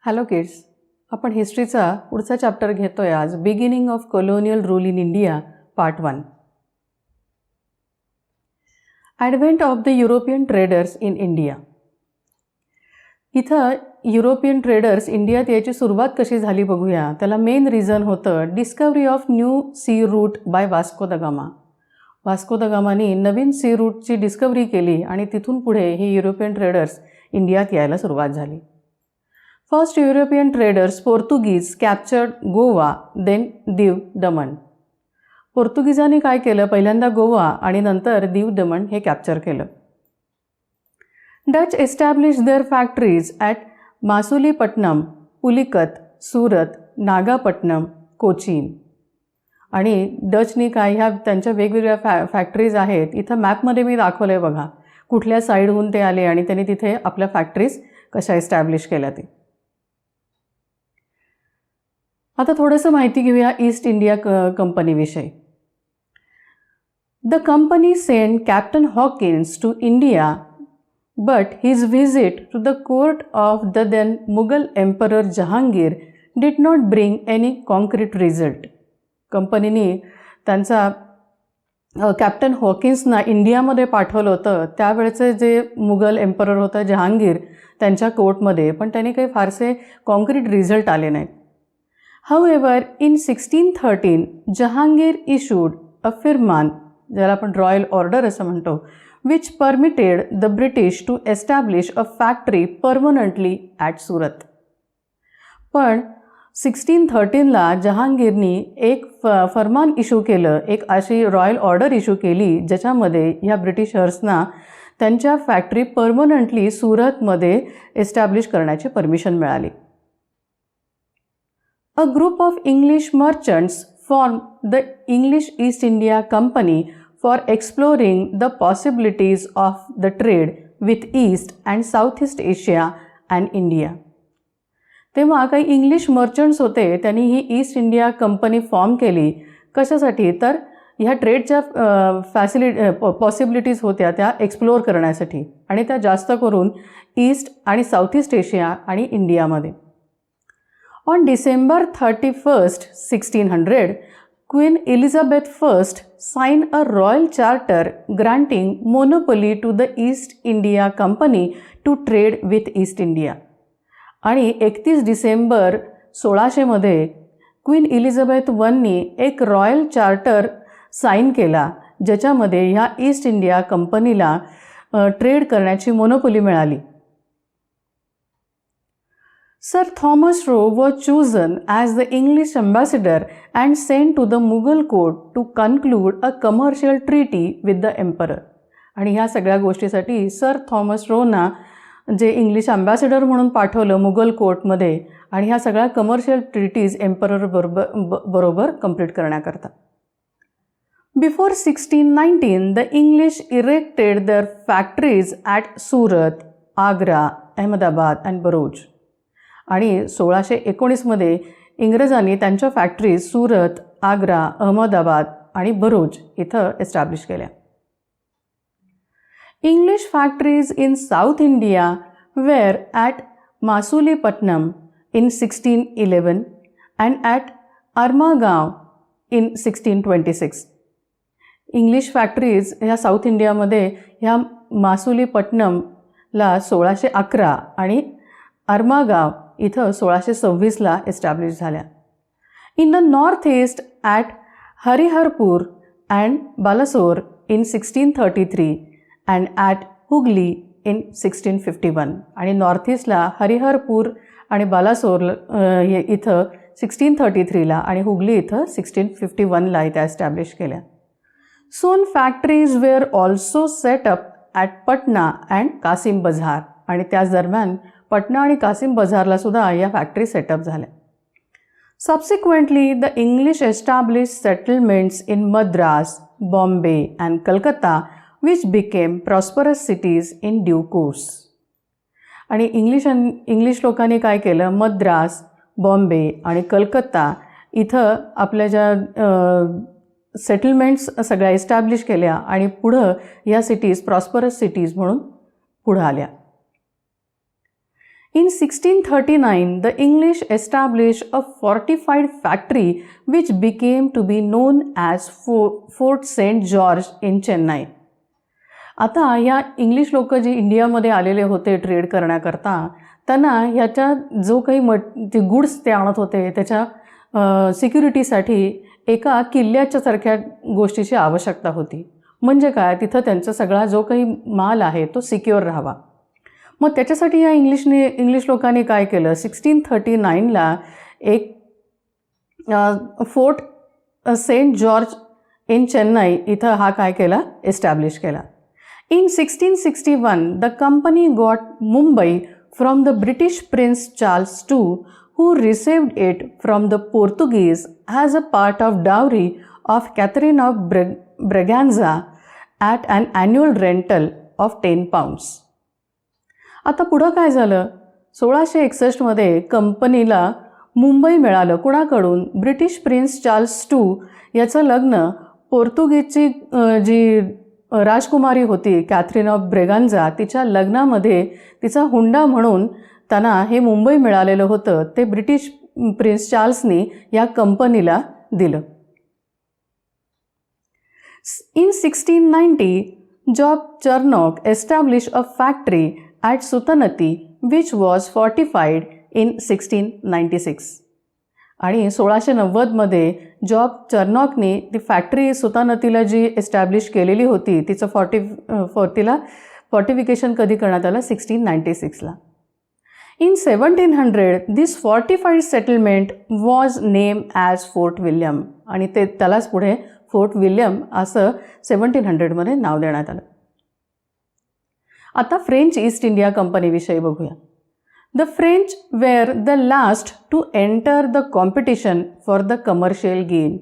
Hello kids, आपण हिस्ट्रीचा पुढचा chapter घेतोय आज, beginning of colonial rule in India part 1. Advent of the European traders in India. इथं European traders इंडियात याची सुरुवात कशी झाली बघूया. त्याला मेन रिझन होतं discovery of new sea route by Vasco da Gama. Vasco da गामाने नवीन सी रूटची डिस्कवरी केली आणि तिथून पुढे हे युरोपियन ट्रेडर्स इंडियात यायला सुरुवात झाली. फर्स्ट युरोपियन ट्रेडर्स पोर्तुगीज कॅप्चर्ड गोवा, देन दीव दमण. पोर्तुगीजांनी काय केलं, पहिल्यांदा गोवा आणि नंतर दीव दमण हे कॅप्चर केलं. Dutch establish their factories at Masulipatnam, Pulicat, Surat, Nagapattinam, Cochin. आणि डचनी काय ह्या त्यांच्या वेगवेगळ्या फॅक्टरीज आहेत. इथं मॅपमध्ये मी दाखवलं आहे बघा, कुठल्या साईडहून ते आले आणि त्यांनी तिथे आपल्या फॅक्टरीज कशा एस्टॅब्लिश केल्या ते. आता थोडंसं माहिती घेऊया ईस्ट इंडिया कंपनीविषयी. The company send captain Hawkins to India, but his visit to the court of the then Mughal emperor Jahangir did not bring any concrete result. कंपनीने त्यांचा कॅप्टन हॉकिन्सना इंडियामध्ये पाठवलं होतं. त्यावेळेचे जे मुघल एम्परर होतं जहांगीर त्यांच्या कोर्टमध्ये, पण त्यांनी काही फारसे कॉन्क्रीट रिझल्ट आले नाहीत. However, in 1613, Jahangir issued a firman, ज्याला आपण रॉयल ऑर्डर असं म्हणतो, which permitted the British to establish a factory permanently at Surat. पण 1613ला जहांगीरनी एक फरमान इश्यू केलं, एक अशी रॉयल ऑर्डर इश्यू केली ज्याच्यामध्ये ह्या ब्रिटिशर्सना त्यांच्या फॅक्टरी परमनंटली सुरतमध्ये एस्टॅब्लिश करण्याची परमिशन मिळाली. A group of English merchants formed the English East India Company for exploring the possibilities of the trade with East and Southeast Asia and India. तेव्हा काही English merchants होते, त्यांनी ही east India company form केली. कशासाठी, तर ह्या ट्रेडच्या possibilities होत्या त्या एक्सप्लोअर करण्यासाठी, आणि त्या जास्त करून ईस्ट आणि साऊथ ईस्ट एशिया आणि इंडियामध्ये. On December 31st, 1600, Queen Elizabeth I signed a royal charter granting monopoly to the East India Company to trade with East India. आणि 31 डिसेंबर 1600 क्वीन इलिझाबेथ Iनी एक रॉयल चार्टर साईन केला ज्याच्यामध्ये ह्या east India कंपनीला trade करण्याची monopoly मिळाली. Sir Thomas Roe was chosen as the English ambassador and sent to the Mughal court to conclude a commercial treaty with the emperor. आणि ह्या सगळ्या गोष्टीसाठी सर थॉमस रोना जे इंग्लिश अँबॅसेडर म्हणून पाठवलं मुघल कोर्टमध्ये, आणि ह्या सगळ्या कमर्शियल ट्रीटीज एम्परर बरोबर कंप्लीट करण्याकरता. Before 1619 the English erected their factories at Surat, Agra, Ahmedabad and Broach. आणि 1619मध्ये इंग्रजांनी त्यांच्या फॅक्टरीज सुरत, आग्रा, अहमदाबाद आणि बरोज इथं एस्टॅब्लिश केल्या. English factories in south India were at Masulipatnam in 1611 and at Armagaon in 1626. English factories ह्या साऊथ इंडियामध्ये ह्या मासुलीपट्टनमला 1611 आणि अर्मागाव इथं 1626ला एस्टॅब्लिश झाल्या. In the north east at Hariharpur and Balasore in 1633 and at Hooghly in 1651. आणि नॉर्थ ईस्टला हरिहरपूर आणि बालासोर इथं 1633ला आणि हुगली इथं 1651ला इथं एस्टॅब्लिश केल्या. Soon factories were also set up at Patna and Kasim Bazar. आणि त्याच दरम्यान पटना आणि कासिम बझारला सुद्धा या फॅक्टरी सेटअप झाल्या. Subsequently the English establish settlements in Madras, Bombay and Calcutta which became prosperous cities in due course. आणि इंग्लिश लोकांनी काय केलं, मद्रास, बॉम्बे आणि कलकत्ता इथं आपल्या ज्या सेटलमेंट्स सगळ्या एस्टॅब्लिश केल्या आणि पुढं या सिटीज प्रॉस्परस सिटीज म्हणून पुढं आल्या. In 1639, the English established a fortified factory which became to be known as Fort St. George in Chennai. आता या इंग्लिश लोक जे इंडियामध्ये आलेले होते ट्रेड करण्याकरता, त्यांना ह्याच्या जो काही ते गुड्स ते आणत होते त्याच्या सिक्युरिटीसाठी एका किल्ल्याच्या सारख्या गोष्टीची आवश्यकता होती. म्हणजे काय, तिथं त्यांचा सगळा जो काही माल आहे तो सिक्युअर राहावा. मग त्याच्यासाठी या इंग्लिश लोकांनी काय केलं, 1639ला एक fort Saint George in Chennai इथं हा काय केला, एस्टॅब्लिश केला. In 1661, the company got Mumbai from the British Prince Charles II, who received it from the Portuguese as a part of dowry of Catherine of Braganza at an annual rental of 10 pounds. आता पुढं काय झालं, 1661मध्ये कंपनीला मुंबई मिळालं. कुणाकडून, British prince Charles II याचं लग्न पोर्तुगीजची जी राजकुमारी होती कॅथरीन ऑफ ब्रेगांजा, तिच्या लग्नामध्ये तिचा हुंडा म्हणून त्यांना हे मुंबई मिळालेलं होतं. ते ब्रिटिश प्रिन्स चार्ल्सनी या कंपनीला दिलं. In 1690, Job Charnock established a factory at Sutanati which was fortified in 1696. आणि 1690मध्ये जॉब चर्नॉकने ती फॅक्टरी सुतानतीला जी एस्टॅब्लिश केलेली होती तिचं तिला फॉर्टिफिकेशन कधी करण्यात आलं, 1696ला. In 1700, this fortified settlement was named as fort William आणि त्यालाच पुढे फोर्ट विल्यम असं 1700मध्ये नाव देण्यात आलं. आता फ्रेंच ईस्ट इंडिया कंपनीविषयी बघूया. The French were the last to enter the competition for the commercial gain.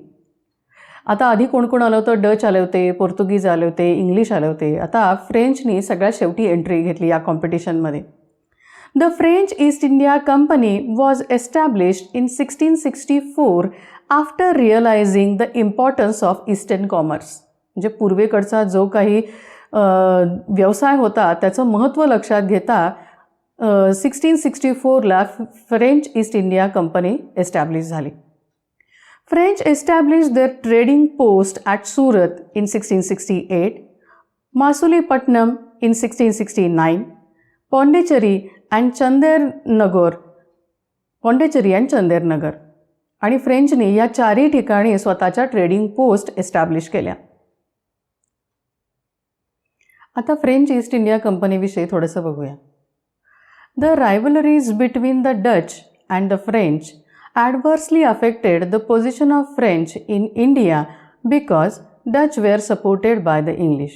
आता आधी कोण कोण आलं होतं, डच आले होते, पोर्तुगीज आले होते, इंग्लिश आले होते. आता फ्रेंचनी सगळ्यात शेवटी एंट्री घेतली या कॉम्पिटिशनमध्ये. The French East India Company was established in 1664 after realizing the importance of Eastern commerce. म्हणजे पूर्वेकडचा जो काही व्यवसाय होता त्याचं महत्त्व लक्षात घेता 1664ला French East India company establish झाली. French establish their trading post at Surat in 1668, Masulipatnam in 1669, Pondicherry and Chandernagore. आणि फ्रेंचनी या चारही ठिकाणी स्वतःच्या ट्रेडिंग पोस्ट एस्टॅब्लिश केल्या. आता फ्रेंच ईस्ट इंडिया कंपनीविषयी थोडंसं बघूया. The rivalries between the Dutch and the French adversely affected the position of French in India because Dutch were supported by the English.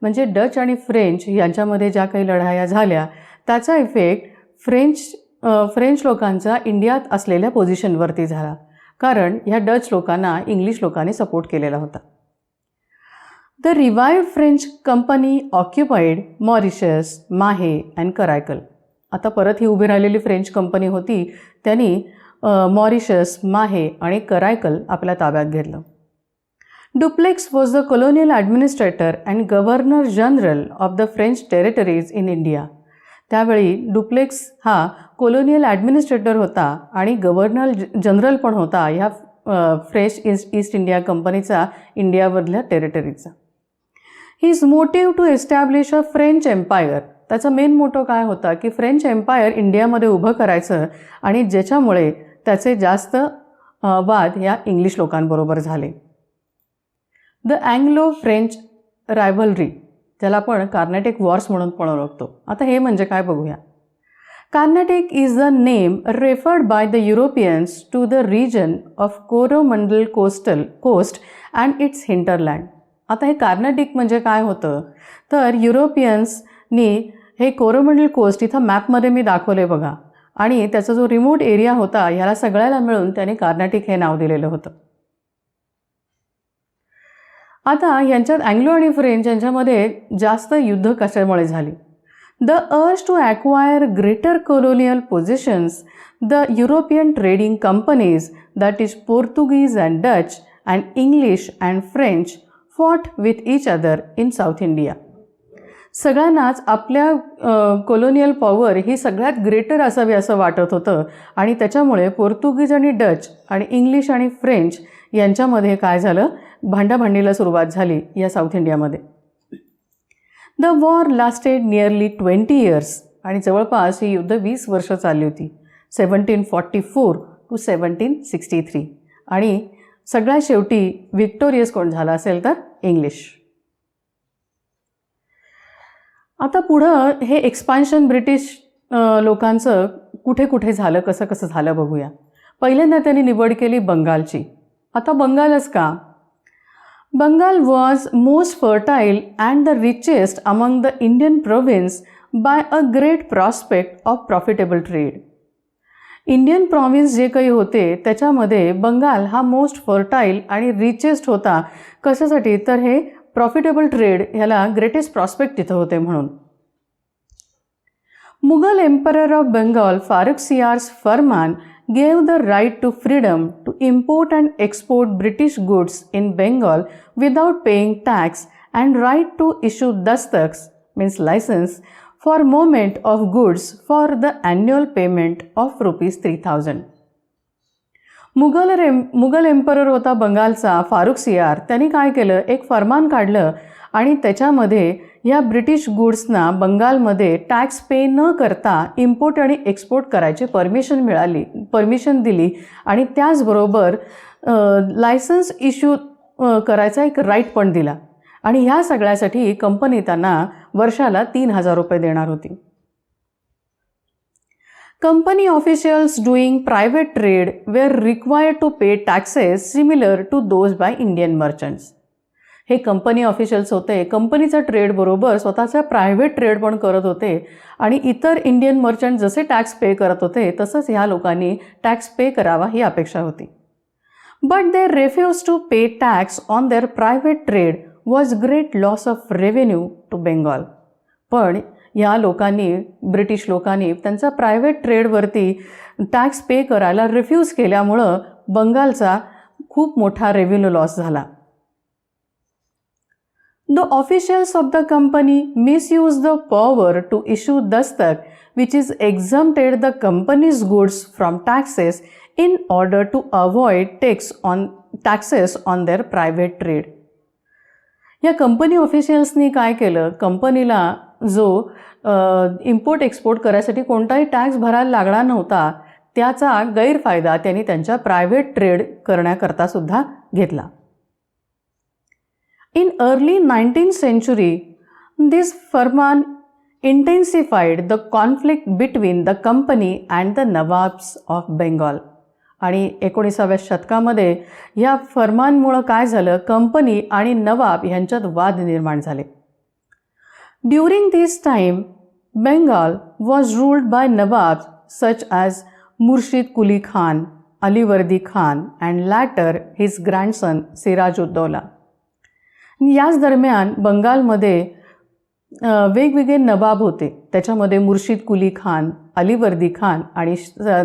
म्हणजे डच आणि फ्रेंच यांच्यामध्ये ज्या काही लढाया झाल्या त्याचा इफेक्ट फ्रेंच लोकांचा इंडियात असलेल्या पोझिशनवरती झाला, कारण ह्या डच लोकांना इंग्लिश लोकांनी सपोर्ट केलेला होता. The revived French company occupied Mauritius, Mahe and Caracal. आता परत ही उभी राहिलेली फ्रेंच कंपनी होती, त्यांनी मॉरिशस, माहे आणि करायकल आपल्या ताब्यात घेतलं. Duplex was the colonial administrator and governor general of the French territories in India. त्यावेळी डुप्लेक्स हा कोलोनियल ॲडमिनिस्ट्रेटर होता आणि गव्हर्नर जनरल पण होता ह्या फ्रेंच ईस्ट इंडिया कंपनीचा इंडियामधल्या टेरिटरीचा. His motive to establish a French empire, त्याचा मेन मोटो काय होता की फ्रेंच एम्पायर इंडियामध्ये उभं करायचं आणि ज्याच्यामुळे त्याचे जास्त वाद या इंग्लिश लोकांबरोबर झाले. द अँग्लो-फ्रेंच रायव्हलरी, ज्याला आपण कार्नेटिक वॉर्स म्हणून पण ओळखतो. आता हे म्हणजे काय बघूया. Carnatic is the name referred by the Europeans to the region of Coromandel coast and its hinterland. आता हे कार्नेटिक म्हणजे काय होतं तर युरोपियन्सनी हे कोरोमंडल कोस्ट इथं मॅपमध्ये मी दाखवले बघा, आणि त्याचा जो रिमोट एरिया होता ह्याला सगळ्याला मिळून त्याने कार्नेटिक हे नाव दिलेलं होतं. आता यांच्यात अँग्लो आणि फ्रेंच यांच्यामध्ये जास्त युद्ध कशामुळे झाली. The urge to acquire greater colonial positions, the European trading companies that is Portuguese and Dutch and English and French fought with each other in South India. सगळ्यांनाच आपल्या कोलोनियल पॉवर ही सगळ्यात greater असावी असं वाटत होतं आणि त्याच्यामुळे पोर्तुगीज आणि डच आणि इंग्लिश आणि फ्रेंच यांच्यामध्ये काय झालं, भांडाभांडीला सुरुवात झाली या साऊथ इंडियामध्ये. The war lasted nearly 20 years आणि जवळपास ही युद्ध 20 वर्ष चालली होती, 1744 to 1763. आणि सगळ्यात शेवटी विक्टोरियस कोण झाला असेल तर इंग्लिश. आता पुढं हे एक्सपान्शन ब्रिटिश लोकांचं कुठे कुठे झालं, कसं कसं झालं बघूया. पहिल्यांदा त्यांनी निवड केली बंगालची. आता बंगालच का? Bengal was most fertile and the richest among the Indian province by a great prospect of profitable trade. Indian province जे काही होते त्याच्यामध्ये बंगाल हा मोस्ट फर्टाईल आणि रिचेस्ट होता. कशासाठी? तर हे प्रॉफिटेबल ट्रेड ह्याला ग्रेटेस्ट प्रॉस्पेक्ट तिथं होते म्हणून. Mughal emperor of Bengal Farrukhsiyar's farman gave the right to freedom to import and export British goods in Bengal without paying tax and right to issue dastaks means license for movement of goods for the annual payment of ₹3,000. Mughal emperor होता बंगालचा फारुखसियार. त्यांनी काय केलं, एक फरमान काढलं आणि त्याच्यामध्ये या ब्रिटिश गुड्सना बंगालमध्ये टॅक्स पे न करता इम्पोर्ट आणि एक्सपोर्ट करायची परमिशन दिली आणि त्याचबरोबर लायसन्स इश्यू करायचा एक राईट पण दिला. आणि ह्या सगळ्यासाठी कंपनी त्यांना वर्षाला ₹3,000 देणार होती. Company officials doing private trade were required to pay taxes similar to those by Indian merchants. हे कंपनी ऑफिशियल्स होते, कंपनीचा ट्रेड बरोबर स्वतःचा प्रायव्हेट ट्रेड पण करत होते आणि इतर इंडियन मर्चंट जसे टॅक्स पे करत होते तसंच ह्या लोकांनी टॅक्स पे करावा ही अपेक्षा होती. But they refuse to pay tax on their private trade was great loss of revenue to Bengal. पण या लोकांनी, ब्रिटिश लोकांनी त्यांचा प्रायव्हेट ट्रेडवरती टॅक्स पे करायला रिफ्यूज केल्यामुळं बंगालचा खूप मोठा रेव्हेन्यू लॉस झाला. The officials of the company misused the power to issue dastak which is exempted the company's goods from taxes in order to avoid taxes on their private trade. या company ऑफिशियल्सनी काय केलं, कंपनीला जो import export करायसाठी कोणताही tax भरायला लागणार नव्हता त्याचा गैरफायदा त्यांनी त्यांच्या प्रायव्हेट ट्रेड करण्याकरता सुद्धा घेतला. In early 19th century, this firman intensified the conflict between the company and the Nawabs of Bengal. आणि 19व्या शतकामध्ये या फरमानमुळं काय झालं, कंपनी आणि नवाब यांच्यात वाद निर्माण झाले. During this time, Bengal was ruled by Nawabs such as Murshid Quli Khan, Alivardi Khan and later his grandson Siraj-ud-Dawla. याच दरम्यान बंगालमध्ये वेगवेगळे नवाब होते. त्याच्यामध्ये मुर्शिद कुली खान, अलीवर्दी खान आणि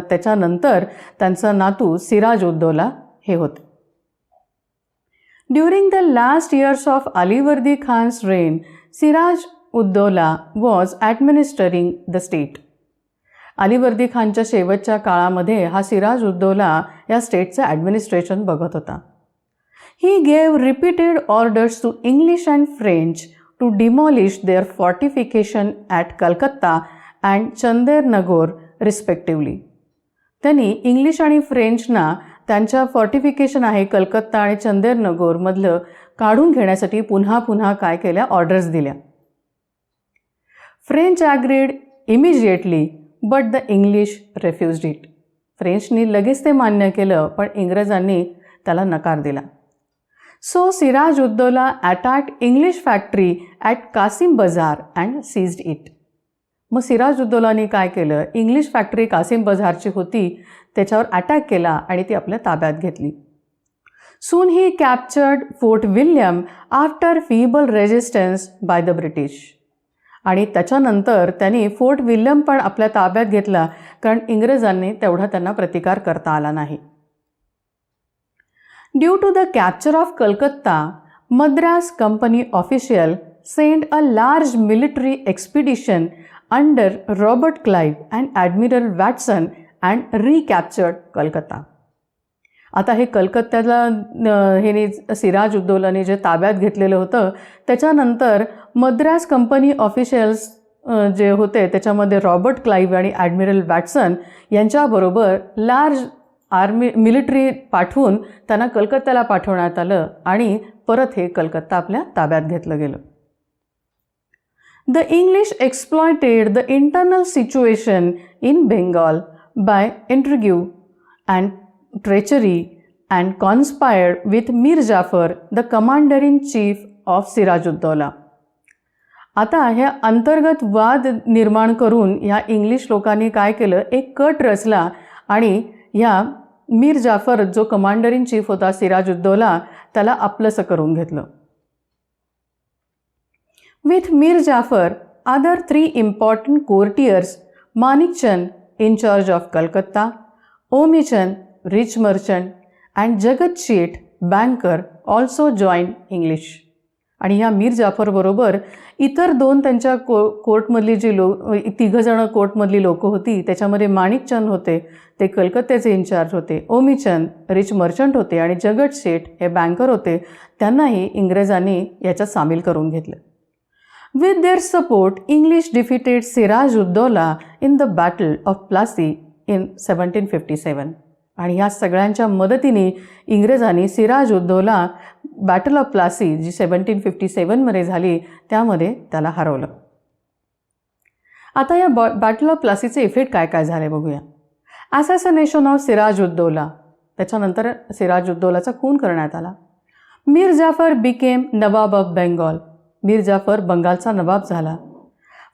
त्याच्यानंतर त्यांचा नातू सिराज-उद-दौला हे होते. During the last years of Alivardi Khan's reign, Siraj-ud-Daulah was administering the state. Alivardi खानच्या शेवटच्या काळामध्ये हा सिराज-उद-दौला या स्टेटचं ॲडमिनिस्ट्रेशन बघत होता. He gave repeated orders to English and French to demolish their fortification at Calcutta and Chandernagar respectively. त्यांनी इंग्लिश आणि फ्रेंचना त्यांच्या फॉर्टिफिकेशन आहे कलकत्ता आणि चंदेरनगरमधलं काढून घेण्यासाठी पुन्हा पुन्हा काय केल्या, ऑर्डर्स दिल्या. French agreed immediately but the English refused it. फ्रेंचनी लगेच ते मान्य केलं पण इंग्रजांनी त्याला नकार दिला. So Siraj-ud-Dawla attacked English factory at Qasim Bazaar and seized it. मग सिराज-उद-दौलाने काय केलं, इंग्लिश फॅक्टरी कासिम बाजारची होती त्याच्यावर अटॅक केला आणि ती आपल्या ताब्यात घेतली. Soon he captured Fort William after feeble resistance by the British. आणि त्याच्यानंतर त्यांनी फोर्ट विल्यम पण आपल्या ताब्यात घेतला कारण इंग्रजांनी तेवढा त्यांना प्रतिकार करता आला नाही. Due to the capture of Calcutta, Madras company official sent a large military expedition under Robert Clive and Admiral Watson and recaptured Kolkata. आता हे कलकत्त्याला हे सिराज उद्दौलाने जे ताब्यात घेतलेलं होतं त्याच्यानंतर मद्रास कंपनी ऑफिशियल्स जे होते त्याच्यामध्ये रॉबर्ट क्लाइव्ह आणि ॲडमिरल वॅटसन यांच्याबरोबर लार्ज आर्मी मिलिटरी पाठवून त्यांना कलकत्त्याला पाठवण्यात आलं आणि परत हे कलकत्ता आपल्या ताब्यात घेतलं गेलं. The English exploited the internal situation in Bengal by intrigue and treachery and conspired with Mir Jafar, the commander-in-chief of Siraj-ud-Dawla. आता ह्या अंतर्गत वाद निर्माण करून ह्या इंग्लिश लोकांनी काय केलं, एक कट रचला आणि ह्या मीर जाफर जो कमांडर इन चीफ होता सिराज-उद-दौला त्याला आपलंसं करून घेतलं. With Mir Jafar other 3 important courtiers, Manikchand in charge of Calcutta, Omichand rich merchant and Jagat Sheth banker also joined English. आणि ह्या मीर जाफर बरोबर इतर 2 त्यांच्या कोर्टमधली जी तिघजणं कोर्टमधली लोकं होती त्याच्यामध्ये माणिकचंद होते, ते कलकत्त्याचे इन्चार्ज होते, ओमीचंद रिच मर्चंट होते आणि जगत शेठ हे बँकर होते. त्यांनाही इंग्रजांनी याच्यात सामील करून घेतलं. With their support English defeated Siraj-ud-Daulah in the battle of Plassey in 1757. आणि ह्या सगळ्यांच्या मदतीने इंग्रजांनी सिराज-उद-दौला बॅटल ऑफ प्लासी जी 1757मध्ये झाली त्यामध्ये त्याला हरवलं. आता या बॅटल ऑफ प्लासीचे इफेक्ट काय काय झाले बघूया. असॅसिनेशन ऑफ सिराज-उद-दौला, त्याच्यानंतर सिराज-उद-दौलाचा खून करण्यात आला. मीर जाफर बिकेम नवाब ऑफ बेंगॉल, मीर जाफर बंगालचा नवाब झाला.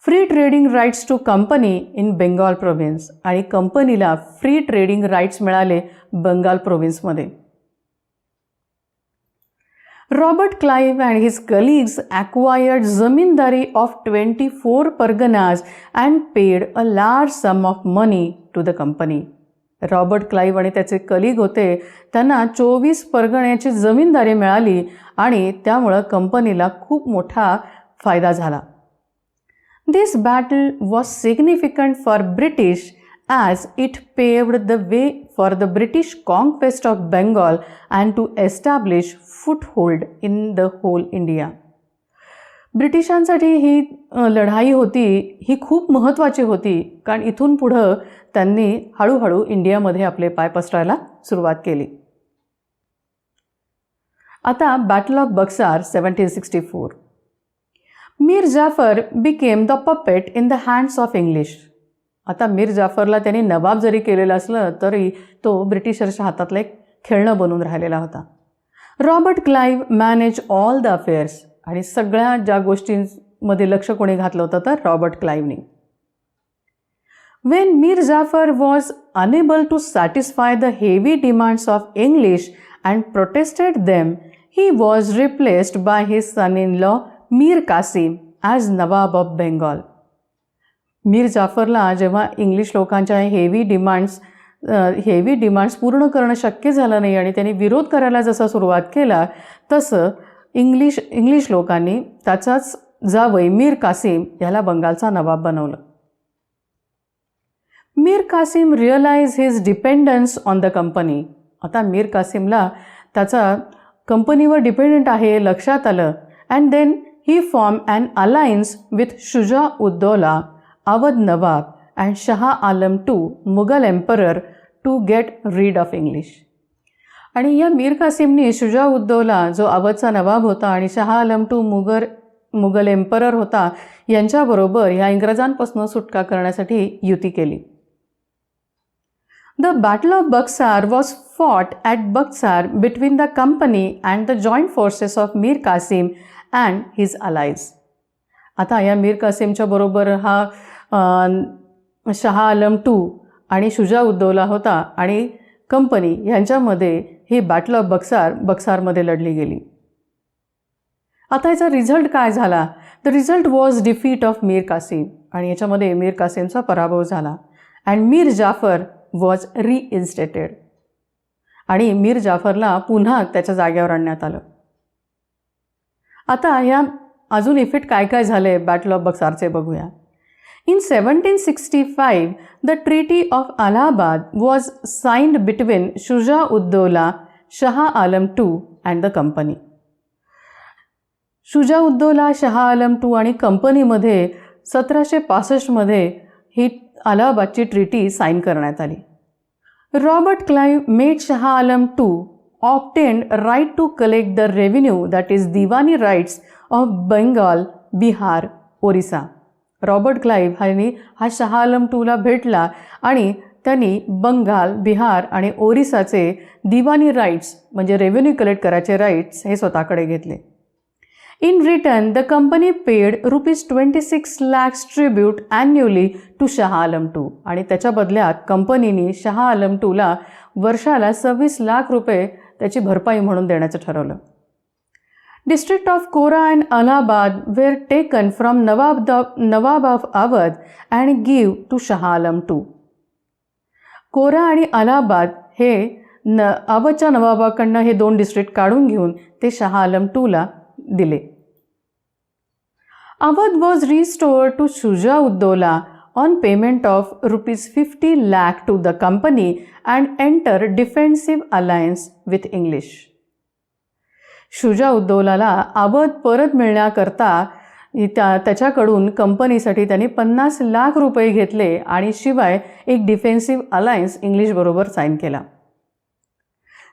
Free trading rights to company in Bengal province, आणि कंपनीला फ्री ट्रेडिंग राईट्स मिळाले बंगाल प्रोव्हिन्समध्ये. Robert Clive and his colleagues acquired zamindari of 24 Parganas and paid a large sum of money to the company. Robert Clive आणि त्याचे colleague होते त्यांना 24 परगण्याची जमीनदारी मिळाली आणि त्यामुळं कंपनीला खूप मोठा फायदा झाला. This battle was significant for British as it paved the way for the British conquest of Bengal and to establish foothold in the whole India. ब्रिटिशांसाठी ही लढाई होती, ही खूप महत्त्वाची होती कारण इथून पुढं त्यांनी हळूहळू इंडियामध्ये आपले पाय पसरायला सुरुवात केली. आता battle of Buxar 1764. Mir Jafar became the puppet in the hands of English. आता मीर जाफरला त्यांनी नवाब जरी केलेलं असलं तरी तो ब्रिटिशर्सच्या हातातला एक खेळणं बनून राहिलेला होता. Robert Clive manage all the affairs, आणि सगळ्या ज्या गोष्टींमध्ये लक्ष कोणी घातलं होतं तर रॉबर्ट क्लाइव्हनी. When Mir Jafar was unable to satisfy the heavy demands of English and protested them, he was replaced by his son in law Mir Kasim as nawab of Bengal. Mir जाफरला जेव्हा इंग्लिश लोकांच्या हेवी डिमांड्स पूर्ण करणं शक्य झालं नाही आणि त्यांनी विरोध करायला जसा सुरुवात केला तसं इंग्लिश लोकांनी त्याचाच जावई मीर कासिम याला बंगालचा नवाब बनवलं. Mir Qasim realise his dependence on the company. आता मीर कासिमला त्याचा कंपनीवर डिपेंडंट आहे हे लक्षात आलं. And then he form an alliance with Shuja-ud-Daulah, Awadh nawab and Shah Alam II, Mughal emperor, to get rid of English. आणि या मीर कासिमनी शुजा-उद-दौला जो अवधचा नवाब होता आणि शाह आलम II मुघल एम्परर होता यांच्याबरोबर ह्या इंग्रजांपासून सुटका करण्यासाठी युती केली. The Battle of Buxar was fought at Buxar between the company and the joint forces of Mir Qasim and his allies. आता या मीर कासिमच्या बरोबर हा शाह आलम II आणि शुजा-उद-दौला होता आणि कंपनी यांच्यामध्ये ही बॅटल ऑफ बक्सारमध्ये लढली गेली. आता याचा रिझल्ट काय झाला? The result was defeat of Mir Qasim, आणि याच्यामध्ये मीर कासिमचा पराभव झाला. And Mir Jafar was reinstated, आणि मीर जाफरला पुन्हा त्याच्या जागेवर आणण्यात आलं. आता या अजून इफेक्ट काय काय झाले बॅटल ऑफ बक्सारचे बघूया. In 1765, the Treaty of Allahabad was signed between Shuja-ud-Dowla, Shah Alam II and the company. Shuja-ud-Daula, Shah Alam II आणि कंपनीमध्ये 1765 मध्ये ही अलाहाबादची ट्रीटी साईन करण्यात आली. Robert Clive made Shah Alam II obtained right to collect the revenue, that is Diwani rights of Bengal, Bihar, Orissa. Robert Clive हा शाह आलम IIला भेटला आणि त्यांनी बंगाल, बिहार आणि ओरिसाचे दिवानी राईट्स म्हणजे रेव्हेन्यू कलेक्ट करायचे राईट्स हे स्वतःकडे घेतले. In return, the company paid ₹26 lakhs tribute annually to Shah Alam II आणि त्याच्या बदल्यात कंपनीने शाह आलम IIला वर्षाला 26 लाख रुपये त्याची भरपाई म्हणून देण्याचं ठरवलं. District of Kora and Allahabad were taken from Nawab of Awadh and give to Shah Alam II. कोरा आणि अलाहाबाद हे अवधच्या नवाबाकडनं हे 2 डिस्ट्रिक्ट काढून घेऊन ते शाह आलम IIला दिले. Awadh was restored to Shuja-ud-Daulah on payment of ₹50 lakh to the company and enter defensive alliance with English. शुजा-उद-दौलाला अवध परत मिळण्याकरता त्याच्याकडून कंपनीसाठी त्यांनी 50 लाख रुपये घेतले आणि शिवाय एक डिफेन्सिव्ह अलायन्स इंग्लिशबरोबर साईन केला.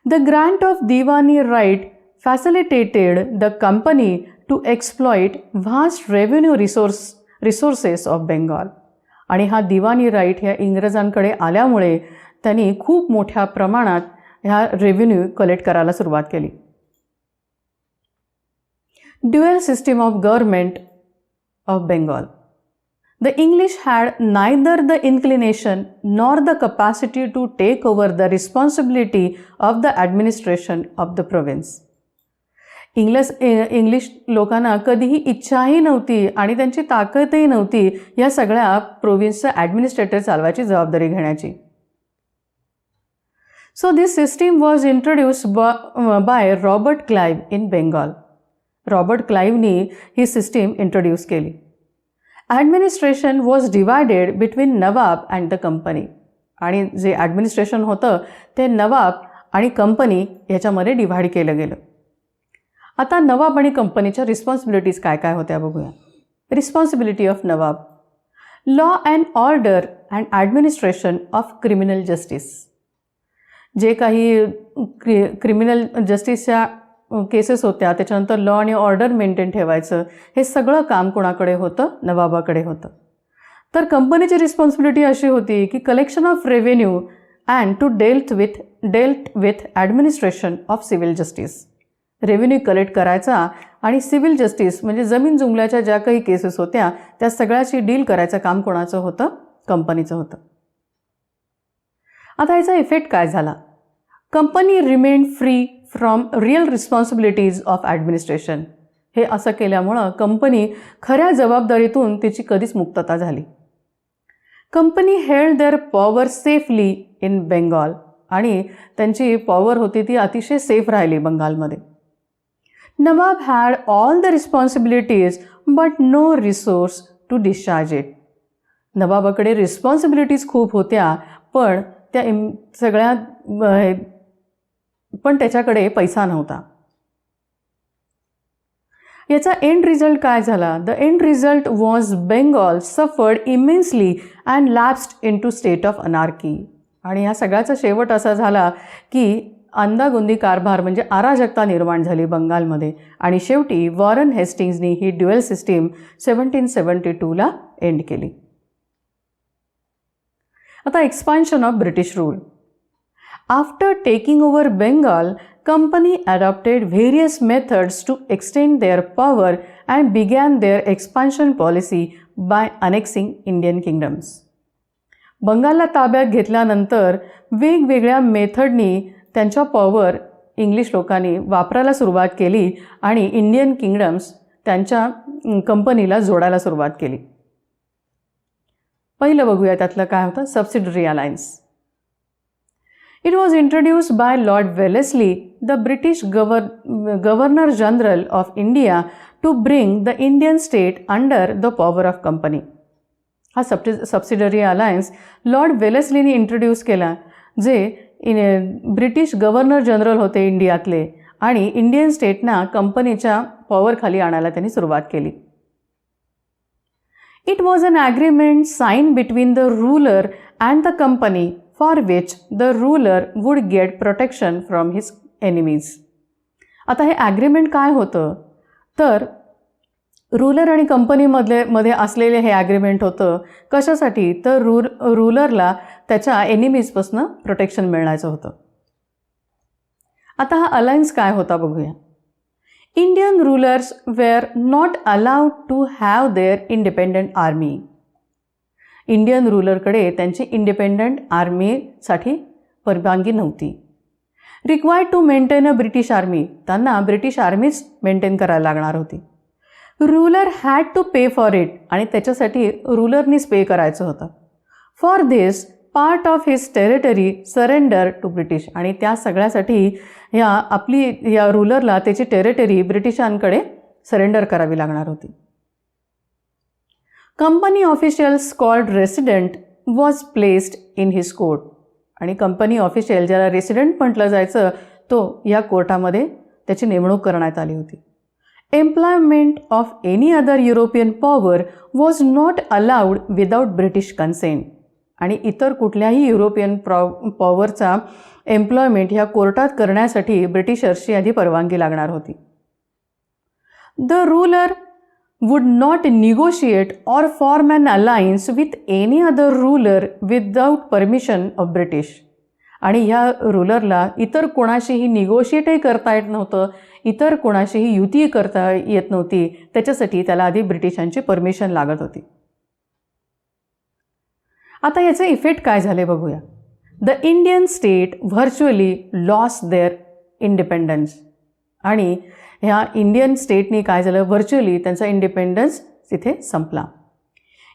The grant of diwani right facilitated the company to exploit vast revenue resources of Bengal. आणि हा दिवानी राईट ह्या इंग्रजांकडे आल्यामुळे त्यांनी खूप मोठ्या प्रमाणात ह्या रेव्हेन्यू कलेक्ट करायला सुरुवात केली. Dual system of government of Bengal. The English had neither the inclination nor the capacity to take over the responsibility of the administration of the province. English लोकांना कधीही इच्छाही नव्हती आणि त्यांची ताकदही नव्हती या सगळ्या प्रोव्हिन्सचा ॲडमिनिस्ट्रेटर चालवायची जबाबदारी घेण्याची. So this system was introduced by Robert Clive in Bengal. Robert क्लाइव्हनी ही सिस्टीम इंट्रोड्यूस केली. Administration was divided between nawab and the company. आणि जे ॲडमिनिस्ट्रेशन होतं ते नवाब आणि कंपनी ह्याच्यामध्ये डिव्हाइड केलं गेलं. आता नवाब आणि कंपनीच्या रिस्पॉन्सिबिलिटीज काय काय होत्या बघूया. Responsibility of Nawab: law and order and administration of criminal justice. जे काही क्रिमिनल जस्टिसच्या केसेस होत्या त्याच्यानंतर लॉ आणि ऑर्डर मेंटेन ठेवायचं हे सगळं काम कोणाकडे होतं? नवाबाकडे होतं. तर कंपनीची रिस्पॉन्सिबिलिटी अशी होती की collection of revenue and to dealt with administration of civil justice. Revenue collect करायचा आणि सिव्हिल जस्टिस म्हणजे जमीन जुमल्याच्या ज्या काही केसेस होत्या त्या सगळ्याशी डील करायचं काम कोणाचं होतं? कंपनीचं होतं. आता याचा इफेक्ट काय झाला? Company remained free from real responsibilities of administration. हे असं केल्यामुळं कंपनी खऱ्या जबाबदारीतून तिची कधीच मुक्तता झाली. Company held their power safely in Bengal. आणि त्यांची पॉवर होती ती अतिशय सेफ राहिली बंगालमध्ये. Nawab had all the responsibilities but no resource to discharge it. नवाबाकडे रिस्पॉन्सिबिलिटीज खूप होत्या पण त्या सगळ्या पण त्याच्याकडे पैसा नव्हता. याचा एंड रिझल्ट काय झाला? The end result was Bengal suffered immensely and lapsed into state of anarchy. आणि या सगळ्याचा शेवट असा झाला की अंदागुंदी कारभार म्हणजे अराजकता निर्माण झाली बंगालमध्ये आणि शेवटी वॉरन हेस्टिंग्जनी ही ड्युअल सिस्टीम 1772ला एंड केली. आता expansion of British rule. After taking over Bengal, company adopted various methods to extend their power and began their expansion policy by annexing Indian kingdoms. बंगालला ताब्यात घेतल्यानंतर वेगवेगळ्या मेथडनी त्यांच्या पॉवर इंग्लिश लोकांनी वापरायला सुरुवात केली आणि इंडियन किंगडम्स त्यांच्या कंपनीला जोडायला सुरुवात केली. पहिलं बघूया त्यातलं काय होतं? Subsidiary alliance. It was introduced by Lord Wellesley, the British Governor General of India, to bring the Indian state under the power of company. हा सबसिडरी अलायन्स लॉर्ड वेलेस्लीने इंट्रोड्यूस केला, जे ब्रिटिश गव्हर्नर जनरल होते इंडियातले, आणि Indian स्टेटना कंपनीच्या पॉवरखाली आणायला त्यांनी सुरुवात केली. It was an agreement sign between the ruler and the company for which the ruler would get protection from his enemies. आता हे ॲग्रीमेंट काय होतं, तर रूलर आणि कंपनीमध्ये असलेले हे ॲग्रीमेंट होतं. कशासाठी, तर रूलरला त्याच्या एनिमीजपासून प्रोटेक्शन मिळायचं होतं. आता हा अलायन्स काय होता बघूया. Indian rulers were not allowed to have their independent army. Indian रूलरकडे त्यांची इंडिपेंडंट आर्मीसाठी परवानगी नव्हती. Required to maintain a British army, त्यांना ब्रिटिश आर्मीच मेंटेन करायला लागणार होती. Ruler had to pay for it, आणि त्याच्यासाठी रूलरनीच पे करायचं होतं. For this part of his territory surrender to British, आणि त्या सगळ्यासाठी या रूलरला त्याची टेरिटरी ब्रिटिशांकडे सरेंडर करावी लागणार होती. Company officials called resident was placed in his court, आणि कंपनी ऑफिशियल ज्याला रेसिडेंट म्हटलं जायचं, तो या कोर्टामध्ये त्याची नेमणूक करण्यात आली होती. Employment of any other European power was not allowed without British consent, आणि इतर कुठल्याही युरोपियन पॉवरचा एम्प्लॉयमेंट ह्या कोर्टात करण्यासाठी ब्रिटिशर्सची आधी परवानगी लागणार होती. The ruler would not negotiate or form an alliance with any other ruler without permission of British, आणि ह्या रूलरला इतर कोणाशीही निगोशिएटही करता येत नव्हतं, इतर कोणाशीही युती करता येत नव्हती. त्याच्यासाठी त्याला आधी ब्रिटिशांची परमिशन लागत होती. आता याचे इफेक्ट काय झाले बघूया. The Indian state virtually lost their independence, आणि ह्या इंडियन स्टेटनी काय झालं, व्हर्च्युअली त्यांचा इंडिपेंडन्स तिथे संपला.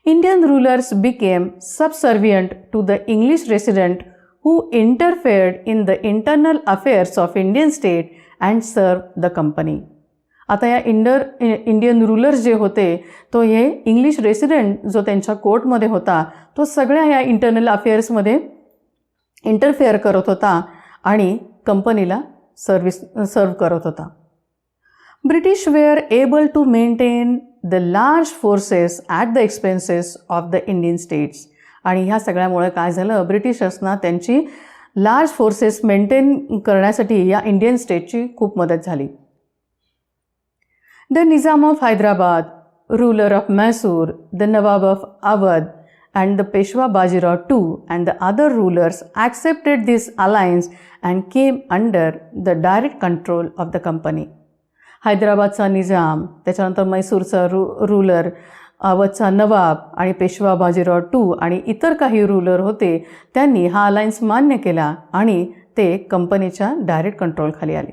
Indian rulers became subservient to the English resident who interfered in the internal affairs of Indian state and served the company. आता या Indian rulers जे होते, तो हे इंग्लिश रेसिडेंट जो त्यांच्या कोर्टमध्ये होता, तो सगळ्या ह्या इंटरनल अफेअर्समध्ये इंटरफेअर करत होता आणि कंपनीला सर्व करत होता. British were able to maintain the large forces at the expenses of the Indian states, आणि ह्या सगळ्यामुळे काय झालं, ब्रिटिशर्सना त्यांची लार्ज फोर्सेस मेंटेन करण्यासाठी या इंडियन स्टेटची खूप मदत झाली. The Nizam of Hyderabad, ruler of Mysore, the Nawab of Awadh and the Peshwa Bajirao II and the other rulers accepted this alliance and came under the direct control of the company. हैदराबादचा निजाम, त्याच्यानंतर मैसूरचा ruler, अवधचा Nawab आणि पेशवा बाजीराव II आणि इतर काही रूलर होते, त्यांनी हा अलायन्स मान्य केला आणि ते कंपनीच्या डायरेक्ट कंट्रोलखाली आले.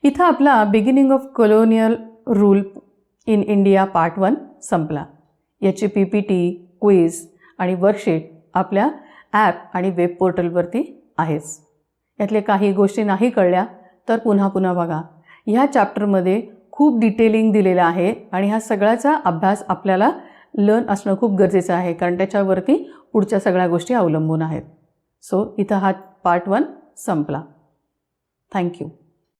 इथं आपला beginning of colonial rule in India part 1 संपला. याची PPT, क्विज आणि वर्कशीट आपल्या ॲप आणि वेब पोर्टलवरती आहेच. यातले काही गोष्टी नाही कळल्या तर पुन्हा बघा. ह्या चॅप्टरमध्ये खूप डिटेलिंग दिलेलं आहे आणि ह्या सगळ्याचा अभ्यास आपल्याला लर्न असणं खूप गरजेचं आहे, कारण त्याच्यावरती पुढच्या सगळ्या गोष्टी अवलंबून आहेत. सो इथं हा पार्ट 1 संपला. थँक्यू.